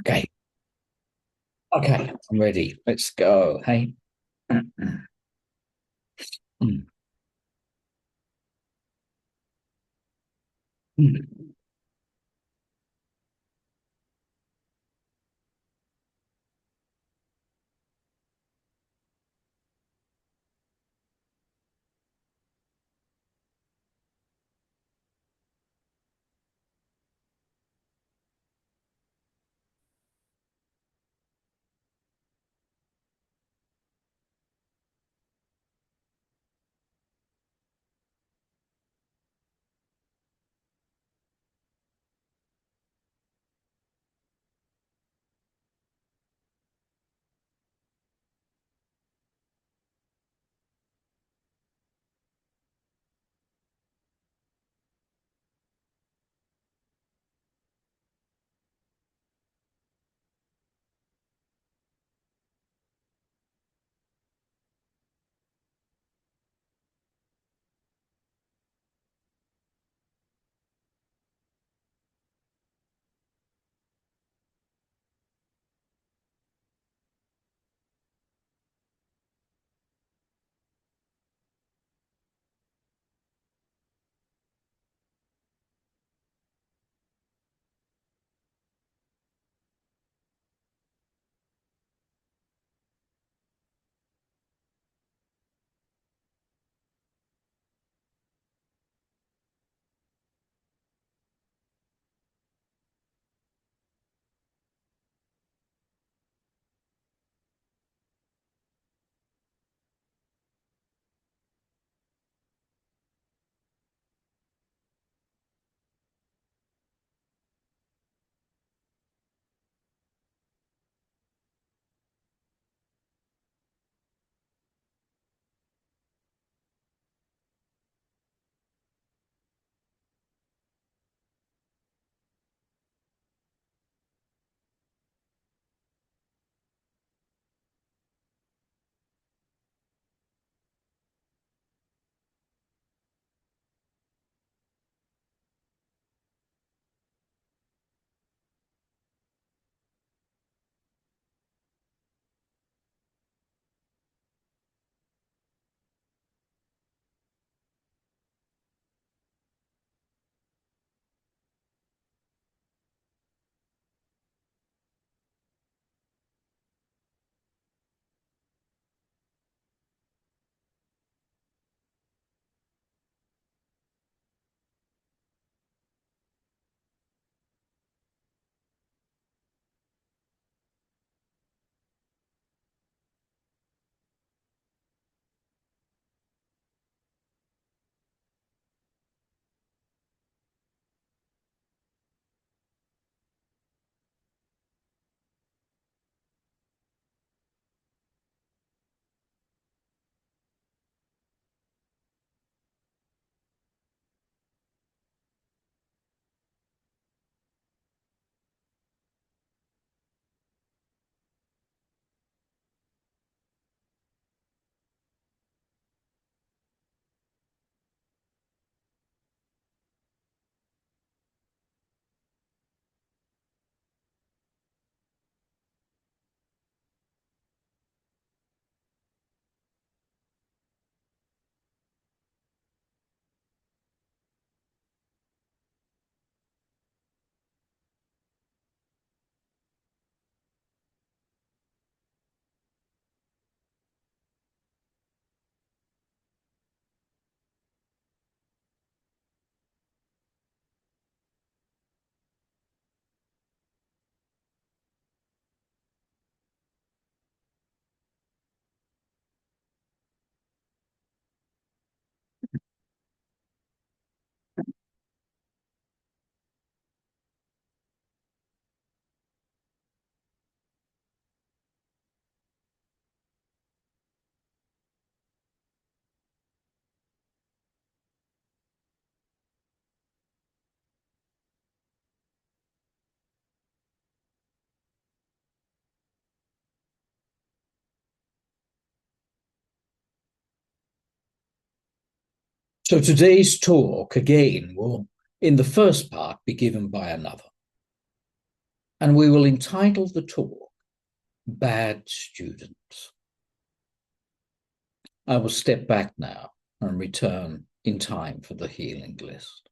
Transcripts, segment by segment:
Okay, okay, I'm ready. Let's go. Hey. So today's talk again will, in the first part, be given by another. And we will entitle the talk, Bad Students. I will step back now and return in time for the healing list.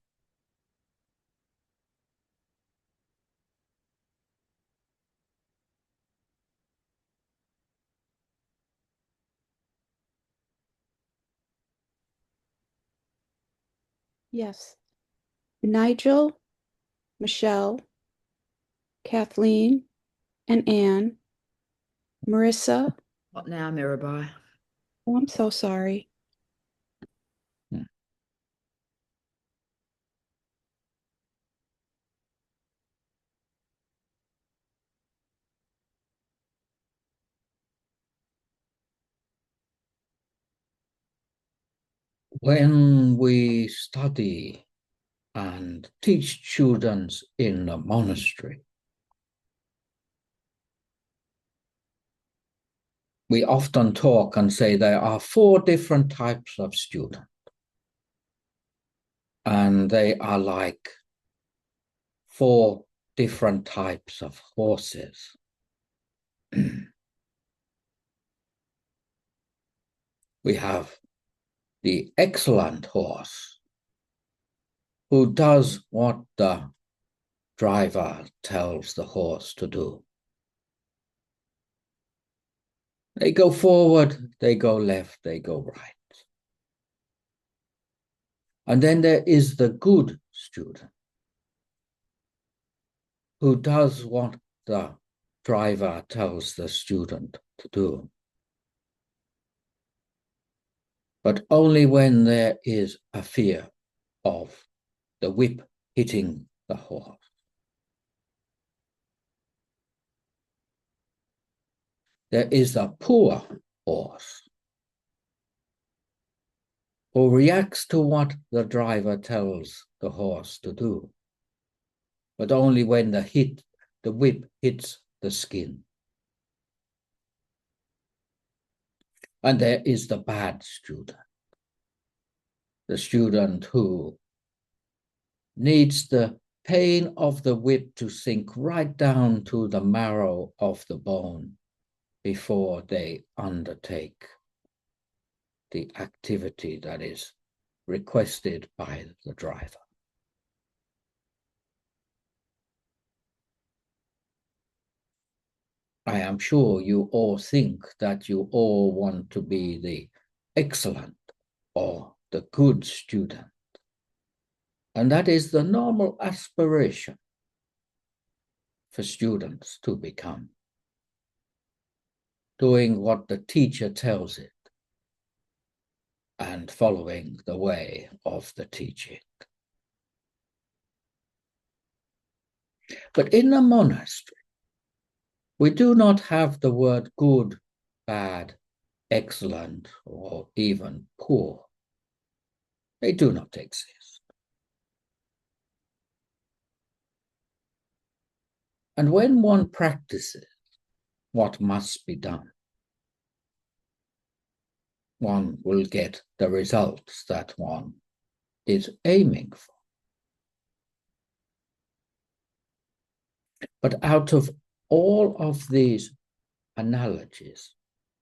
Yes. Nigel, Michelle, Kathleen, and Anne, Marissa. What now, Mirabai? Oh, I'm so sorry. When we study and teach students in a monastery, we often talk and say there are 4 different types of students. And they are like 4 different types of horses. We have the excellent horse who does what the driver tells the horse to do. They go forward, they go left, they go right. And then there is the good student who does what the driver tells the student to do. But only when there is a fear of the whip hitting the horse. There is a poor horse who reacts to what the driver tells the horse to do, but only when the whip hits the skin. And there is the bad student, the student who needs the pain of the whip to sink right down to the marrow of the bone before they undertake the activity that is requested by the driver. I am sure you all think that you all want to be the excellent or the good student. And that is the normal aspiration for students to become, doing what the teacher tells it and following the way of the teaching. But in a monastery, we do not have the word good, bad, excellent, or even poor. They do not exist. And when one practices what must be done, one will get the results that one is aiming for. But out of all of these analogies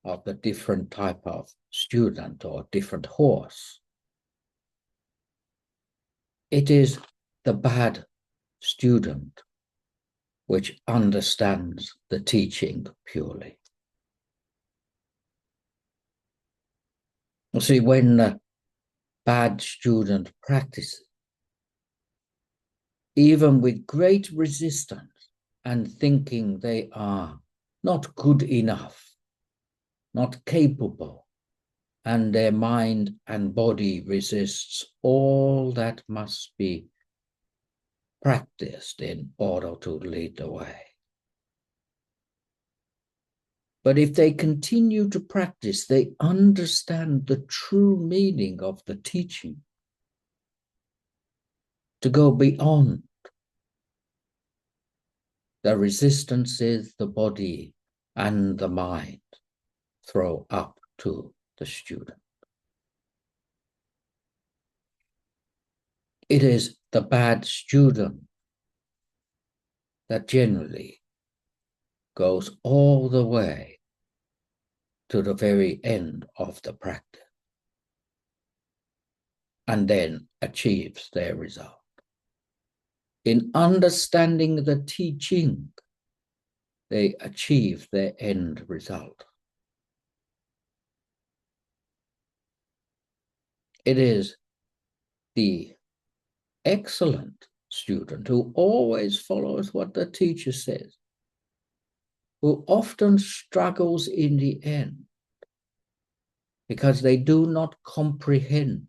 of the different type of student or different horse, it is the bad student which understands the teaching purely. You see, when a bad student practices, even with great resistance and thinking they are not good enough, not capable, and their mind and body resists all that must be practiced in order to lead the way. But if they continue to practice, they understand the true meaning of the teaching, to go beyond the resistances the body and the mind throw up to the student. It is the bad student that generally goes all the way to the very end of the practice and then achieves their result. In understanding the teaching, they achieve their end result. It is the excellent student who always follows what the teacher says, who often struggles in the end because they do not comprehend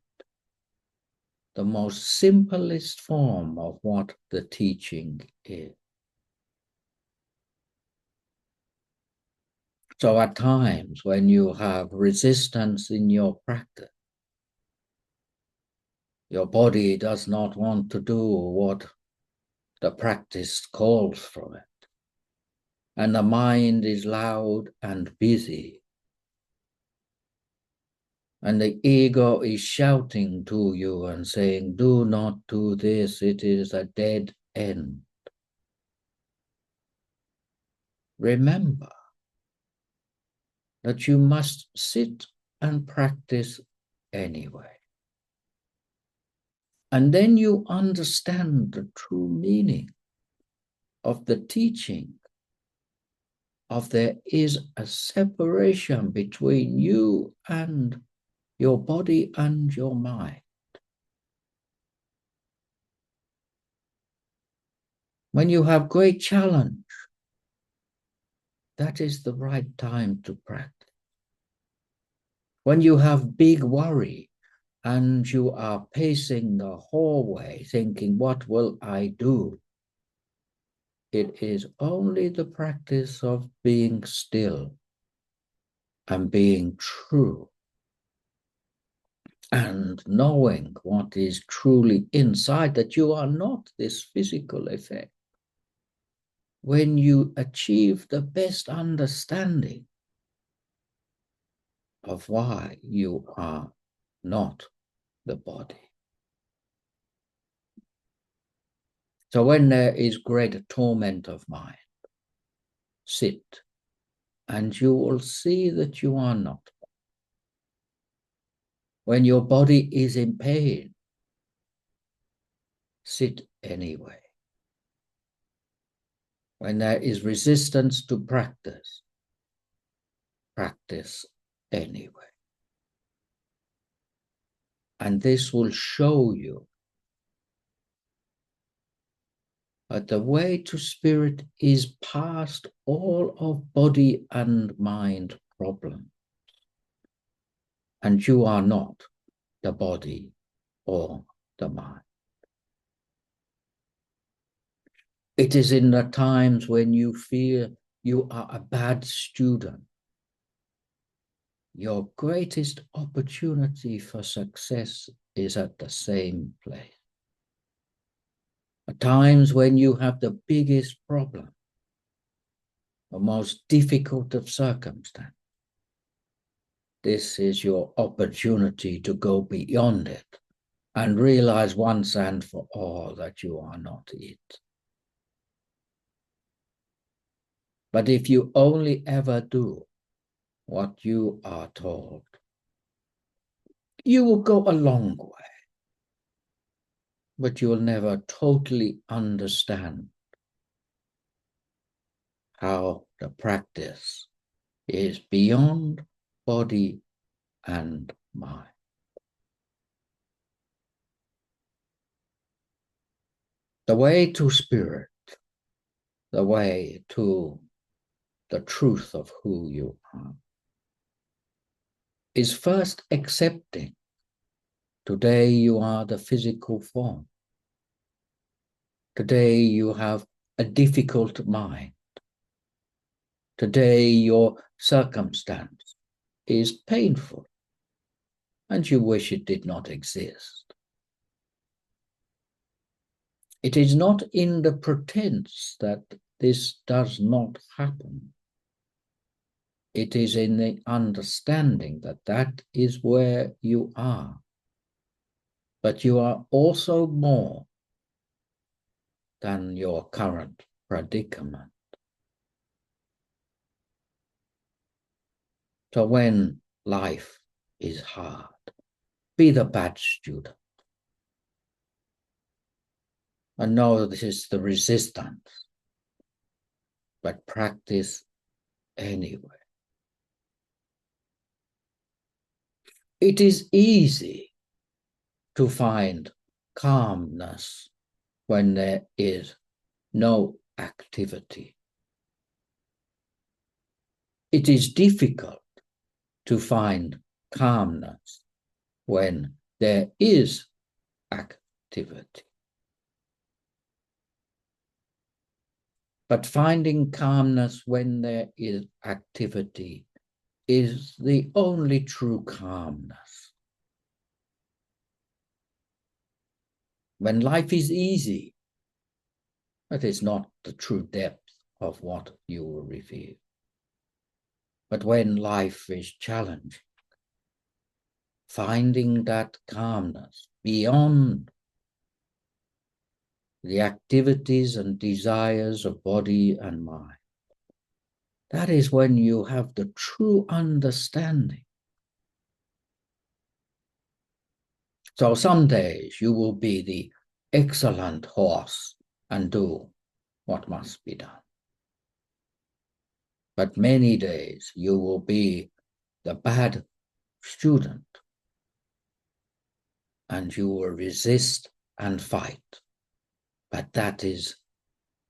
the most simplest form of what the teaching is. So at times when you have resistance in your practice, your body does not want to do what the practice calls from it, and the mind is loud and busy, and the ego is shouting to you and saying, do not do this, it is a dead end. Remember that you must sit and practice anyway. And then you understand the true meaning of the teaching of there is a separation between you and your body and your mind. When you have great challenge, that is the right time to practice. When you have big worry and you are pacing the hallway thinking, what will I do? It is only the practice of being still and being true and knowing what is truly inside, that you are not this physical effect. When you achieve the best understanding of why you are not the body. So when there is great torment of mind, sit and you will see that you are not. When your body is in pain, sit anyway. When there is resistance to practice, practice anyway. And this will show you that the way to spirit is past all of body and mind problems. And you are not the body or the mind. It is in the times when you feel you are a bad student, your greatest opportunity for success is at the same place. At times when you have the biggest problem, the most difficult of circumstances, this is your opportunity to go beyond it and realize once and for all that you are not it. But if you only ever do what you are told, you will go a long way, but you will never totally understand how the practice is beyond body and mind. The way to spirit, the way to the truth of who you are, is first accepting today you are the physical form. Today you have a difficult mind. Today your circumstance is painful and you wish it did not exist. It is not in the pretense that this does not happen. It is in the understanding that that is where you are. But you are also more than your current predicament. So when life is hard, be the bad student. I know this is the resistance, but practice anyway. It is easy to find calmness when there is no activity. It is difficult to find calmness when there is activity. But finding calmness when there is activity is the only true calmness. When life is easy, that is not the true depth of what you will reveal. But when life is challenging, finding that calmness beyond the activities and desires of body and mind, that is when you have the true understanding. So some days you will be the excellent horse and do what must be done. But many days you will be the bad student and you will resist and fight. But that is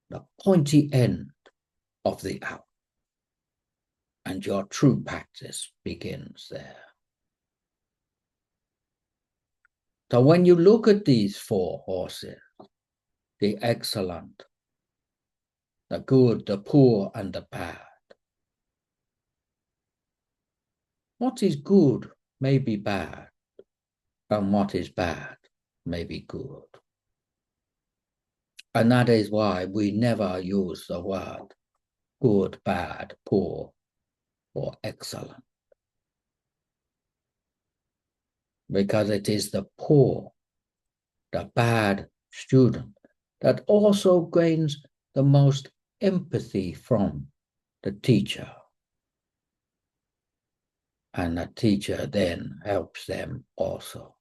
the pointy end of the hour. And your true practice begins there. So when you look at these four horses, the excellent, the good, the poor, and the bad, what is good may be bad, and what is bad may be good. And that is why we never use the word good, bad, poor, or excellent. Because it is the poor, the bad student that also gains the most empathy from the teacher. And the teacher then helps them also.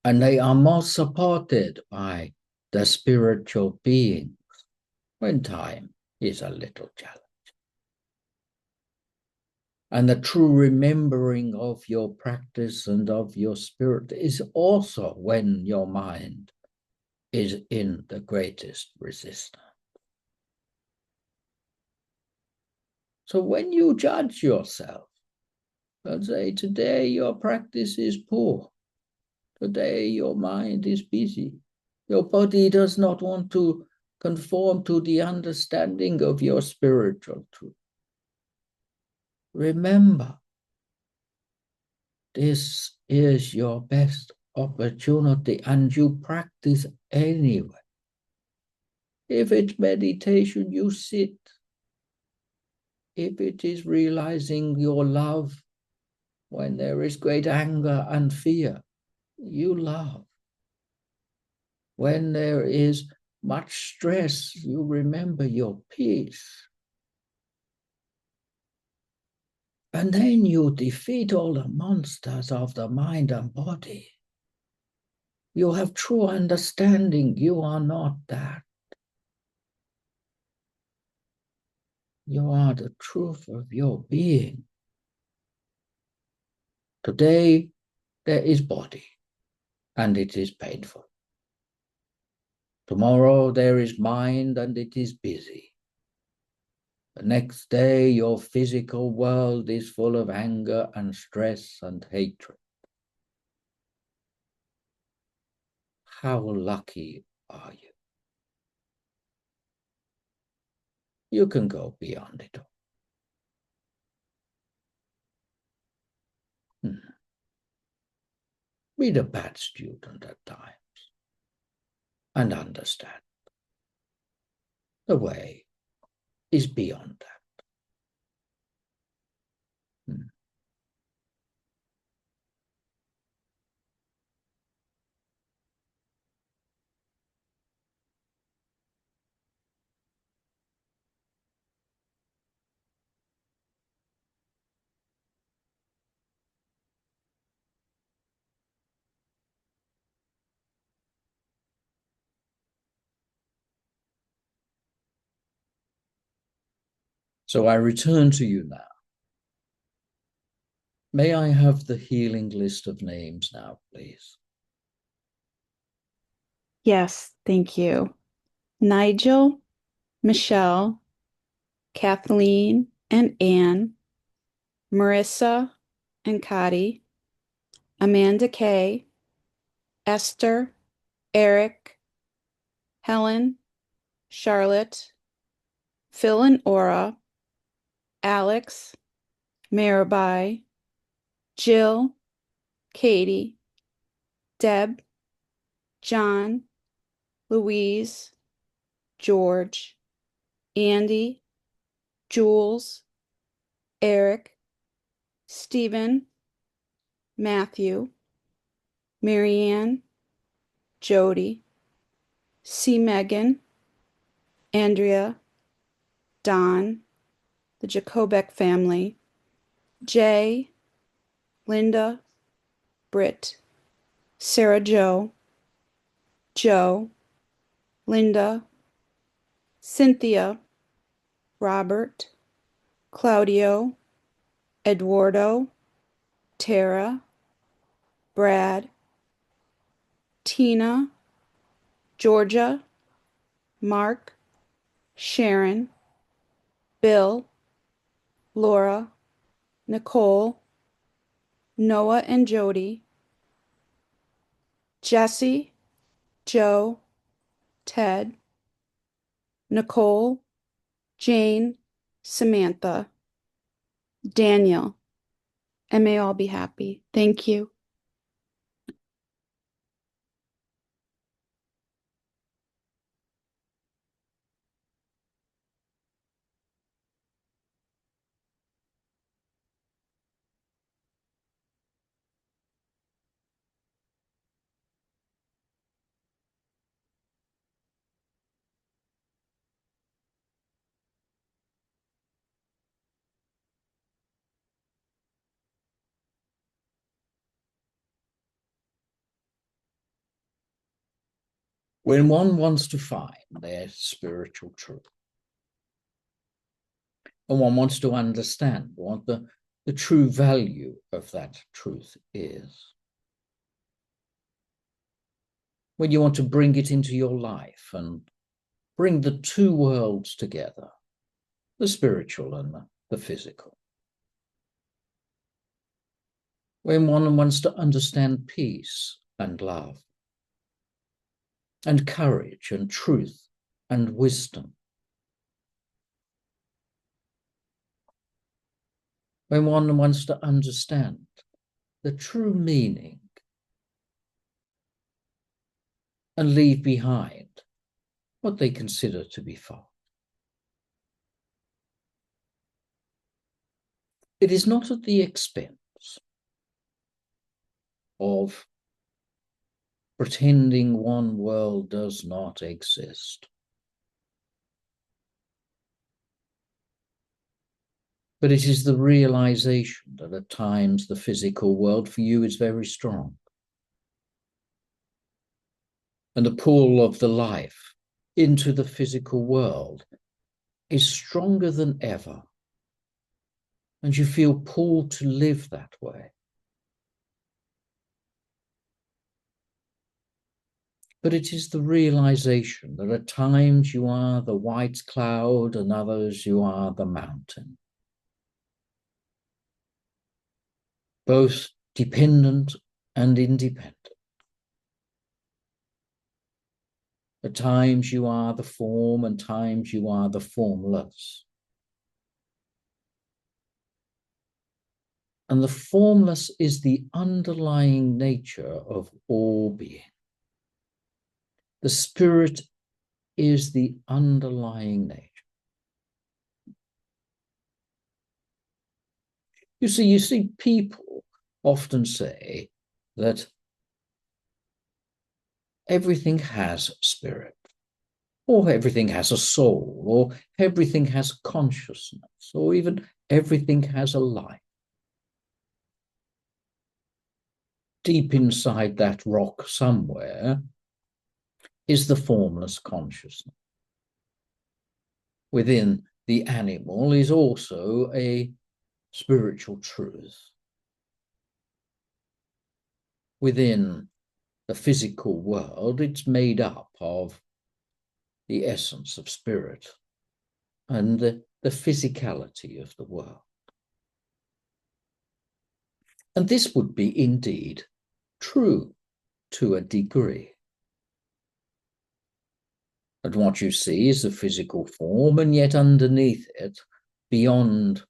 And they are most supported by the spiritual beings when time is a little challenge. And the true remembering of your practice and of your spirit is also when your mind is in the greatest resistance. So when you judge yourself and say, today your practice is poor, today your mind is busy, your body does not want to conform to the understanding of your spiritual truth. Remember, this is your best opportunity and you practice anyway. If it's meditation, you sit. If it is realizing your love when there is great anger and fear, you love. When there is much stress, you remember your peace. And then you defeat all the monsters of the mind and body. You have true understanding. You are not that. You are the truth of your being. Today, there is body, and it is painful. Tomorrow, there is mind, and it is busy. The next day, your physical world is full of anger and stress and hatred. How lucky are you? You can go beyond it all. Be the bad student at times and understand the way is beyond that. So I return to you now. May I have the healing list of names now, please? Yes, thank you. Nigel, Michelle, Kathleen and Anne, Marissa and Cotty, Amanda Kay, Esther, Eric, Helen, Charlotte, Phil and Aura, Alex, Mirabai, Jill, Katie, Deb, John, Louise, George, Andy, Jules, Eric, Stephen, Matthew, Marianne, Jody, C. Megan, Andrea, Don, the Jacobek family, Jay, Linda, Britt, Sarah Jo, Linda, Cynthia, Robert, Claudio, Eduardo, Tara, Brad, Tina, Georgia, Mark, Sharon, Bill, Laura, Nicole, Noah and Jody, Jesse, Joe, Ted, Nicole, Jane, Samantha, Daniel, and may all be happy. Thank you. When one wants to find their spiritual truth, and one wants to understand what the true value of that truth is, when you want to bring it into your life and bring the two worlds together, the spiritual and the physical, when one wants to understand peace and love, and courage and truth and wisdom, when one wants to understand the true meaning and leave behind what they consider to be false. It is not at the expense of pretending one world does not exist, but it is the realization that at times the physical world for you is very strong, and the pull of the life into the physical world is stronger than ever, and you feel pulled to live that way. But it is the realization that at times you are the white cloud and others you are the mountain, both dependent and independent. At times you are the form and times you are the formless. And the formless is the underlying nature of all being. The spirit is the underlying nature. You see, people often say that everything has spirit, or everything has a soul, or everything has consciousness, or even everything has a life. Deep inside that rock somewhere is the formless consciousness. Within the animal is also a spiritual truth. Within the physical world, it's made up of the essence of spirit and the physicality of the world. And this would be indeed true to a degree. And what you see is the physical form, and yet underneath it, beyond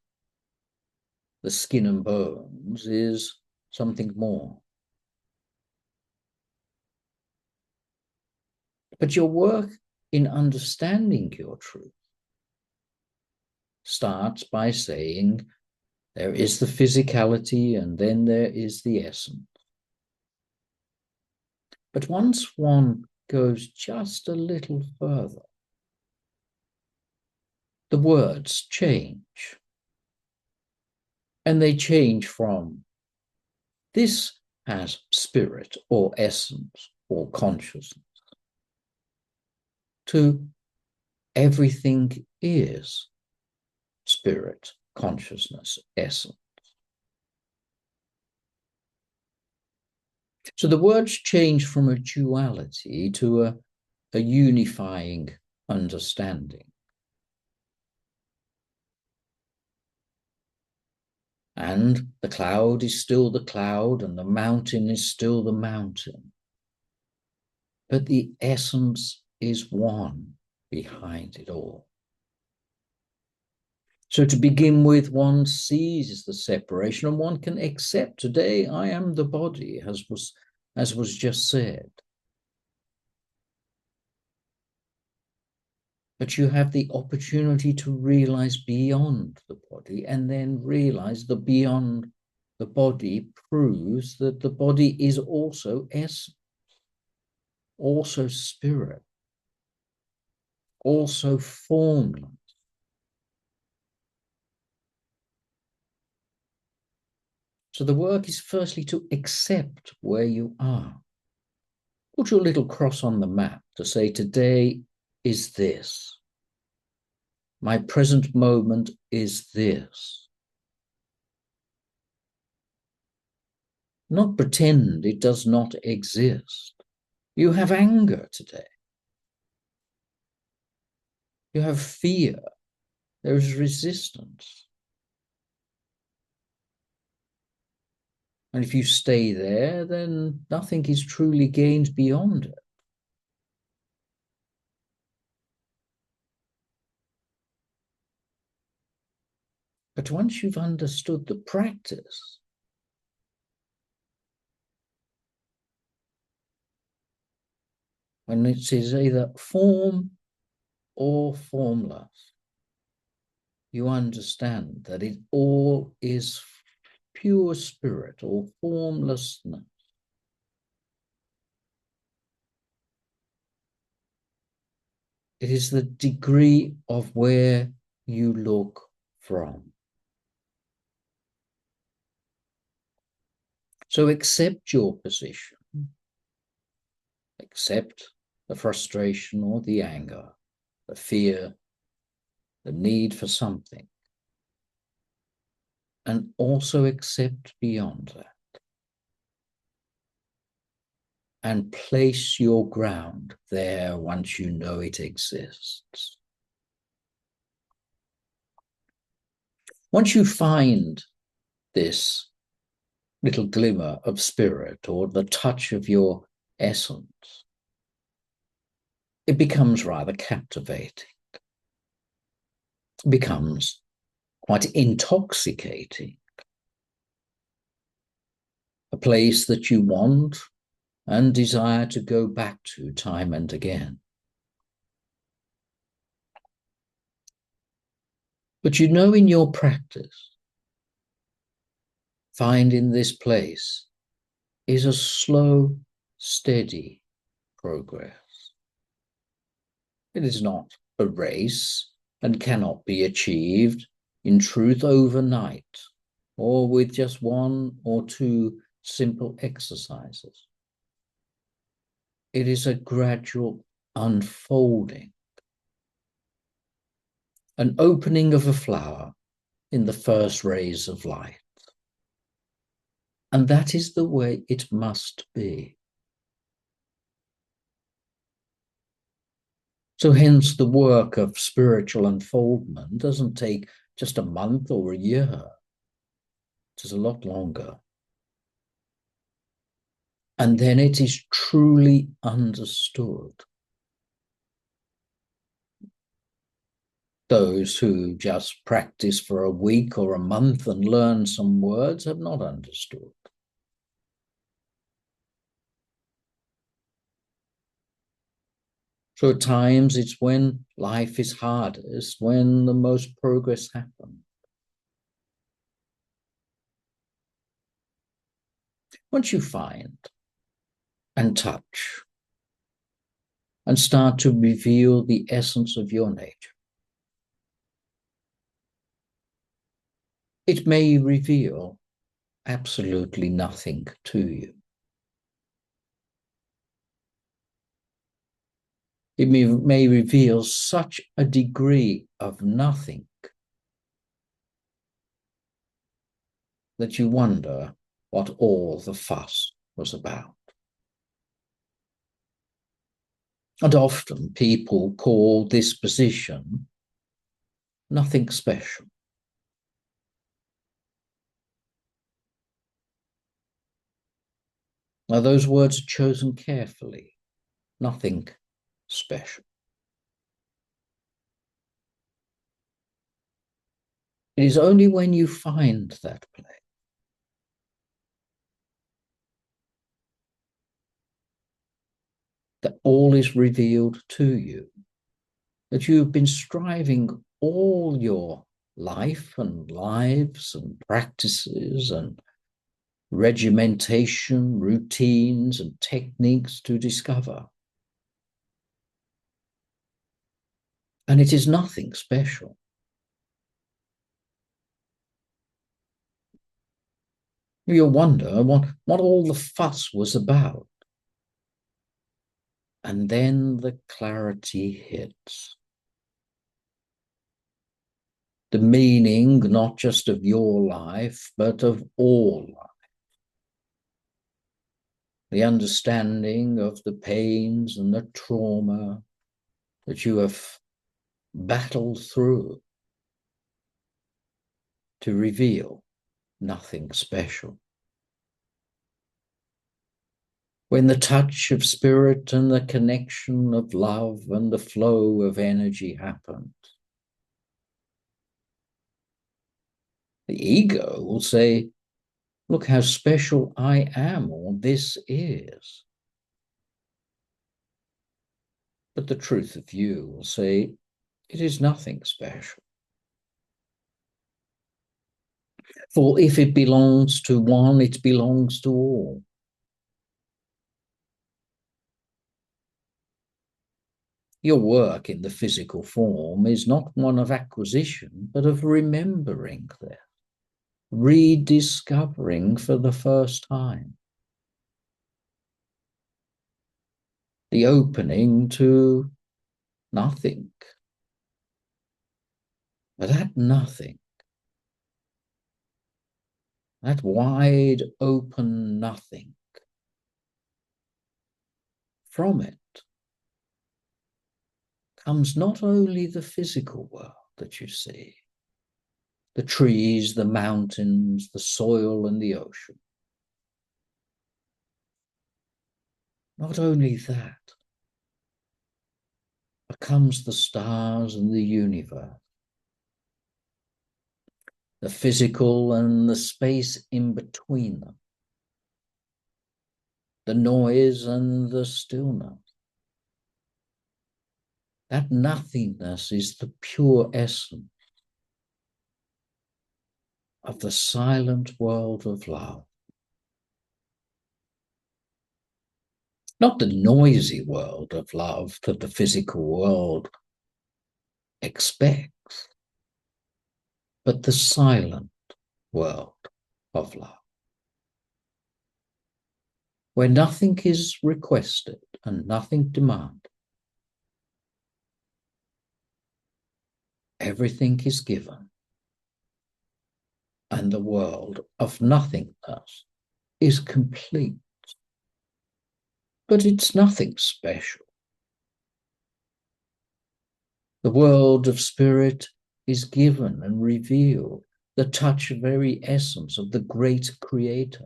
the skin and bones, is something more. But your work in understanding your truth starts by saying there is the physicality and then there is the essence. But once one goes just a little further, the words change. And they change from this has spirit or essence or consciousness to everything is spirit, consciousness, essence. So the words change from a duality to a unifying understanding. And the cloud is still the cloud, and the mountain is still the mountain. But the essence is one behind it all. So to begin with, one sees the separation, and one can accept today I am the body, as was just said. But you have the opportunity to realize beyond the body, and then realize that beyond the body proves that the body is also essence, also spirit, also formless. So the work is firstly to accept where you are. Put your little cross on the map to say, today is this. My present moment is this. Not pretend it does not exist. You have anger today. You have fear. There is resistance. And if you stay there, then nothing is truly gained beyond it. But once you've understood the practice, when it is either form or formless, you understand that it all is pure spirit or formlessness. It is the degree of where you look from. So accept your position, accept the frustration or the anger, the fear, the need for something, and also accept beyond that. And place your ground there once you know it exists. Once you find this little glimmer of spirit or the touch of your essence, it becomes rather captivating. It becomes quite intoxicating. A place that you want and desire to go back to time and again. But you know, in your practice, finding this place is a slow, steady progress. It is not a race and cannot be achieved in truth overnight or with just one or two simple exercises. It is a gradual unfolding an opening of a flower in the first rays of light. And that is the way it must be. So hence the work of spiritual unfoldment doesn't take just a month or a year. It is a lot longer. And then it is truly understood. Those who just practice for a week or a month and learn some words have not understood. So at times it's when life is hardest, when the most progress happens. Once you find and touch and start to reveal the essence of your nature, it may reveal absolutely nothing to you. It may reveal such a degree of nothing that you wonder what all the fuss was about. And often people call this position nothing special. Now, those words are chosen carefully. Nothing special. It is only when you find that place that all is revealed to you, that you've been striving all your life and lives and practices and regimentation, routines and techniques to discover. And it is nothing special. You'll wonder what all the fuss was about. And then the clarity hits. The meaning, not just of your life, but of all life. The understanding of the pains and the trauma that you have battled through to reveal nothing special. When the touch of spirit and the connection of love and the flow of energy happens, the ego will say, look how special I am, or this is. But the truth of you will say, it is nothing special. For if it belongs to one, it belongs to all. Your work in the physical form is not one of acquisition, but of remembering this, rediscovering for the first time. The opening to nothing. But that nothing, that wide open nothing, from it comes not only the physical world that you see, the trees, the mountains, the soil, and the ocean. Not only that, but comes the stars and the universe, the physical and the space in between them, the noise and the stillness. That nothingness is the pure essence of the silent world of love. Not the noisy world of love that the physical world expects, but the silent world of love, where nothing is requested and nothing demanded. everything is given, and the world of nothingness is complete. But it's nothing special. The world of spirit is given and revealed, the touch very essence of the great creator.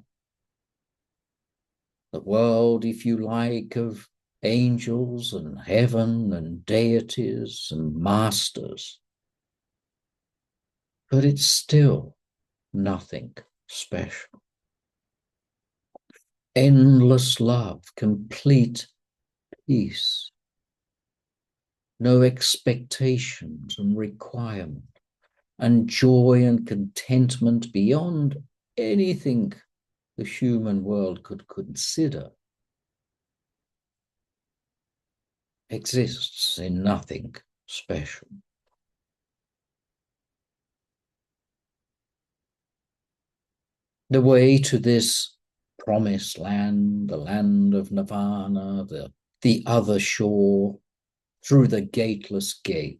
The world, if you like, of angels and heaven and deities and masters. But it's still nothing special. Endless love, complete peace, no expectations and requirement, and joy and contentment beyond anything the human world could consider, exists in nothing special. The way to this promised land, the land of nirvana, the other shore, through the gateless gate,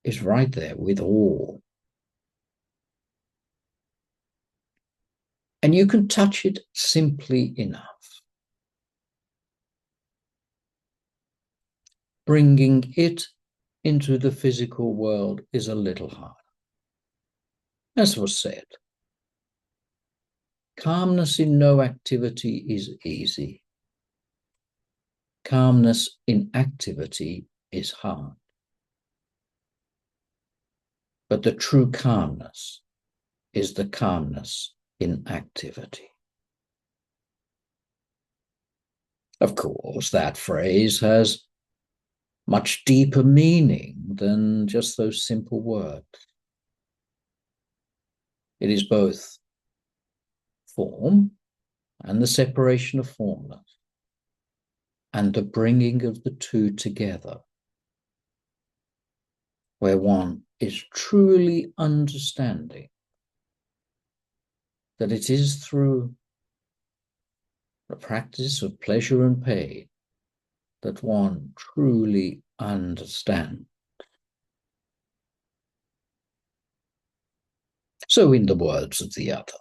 is right there with all. And you can touch it simply enough. Bringing it into the physical world is a little hard. As was said, calmness in no activity is easy. Calmness in activity is hard. But the true calmness is the calmness in activity. Of course, that phrase has much deeper meaning than just those simple words. It is both form and the separation of formless, and the bringing of the two together, where one is truly understanding that it is through the practice of pleasure and pain that one truly understands. So, in the words of the other,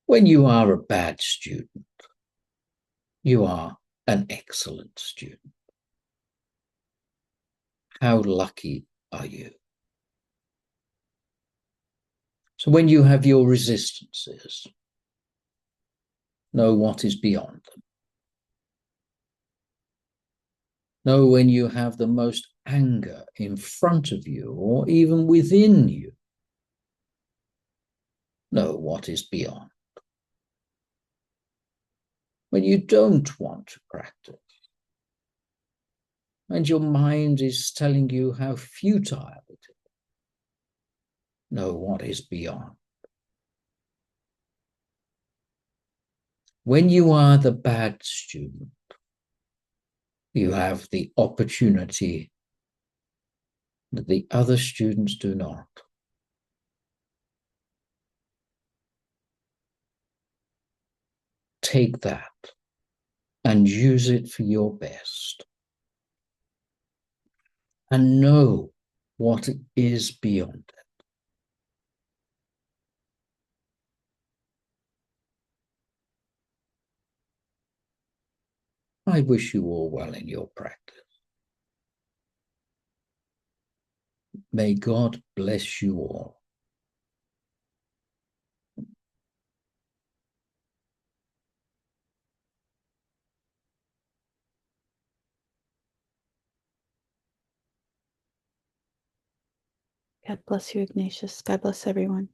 when you are a bad student, you are an excellent student. How lucky are you? So when you have your resistances, know what is beyond them. Know when you have the most anger in front of you or even within you. Know what is beyond. When you don't want to practice, and your mind is telling you how futile it is, know what is beyond. When you are the bad student, you have the opportunity that the other students do not. Take that and use it for your best. And know what is beyond it. I wish you all well in your practice. May God bless you all. God bless you, Ignatius. God bless everyone.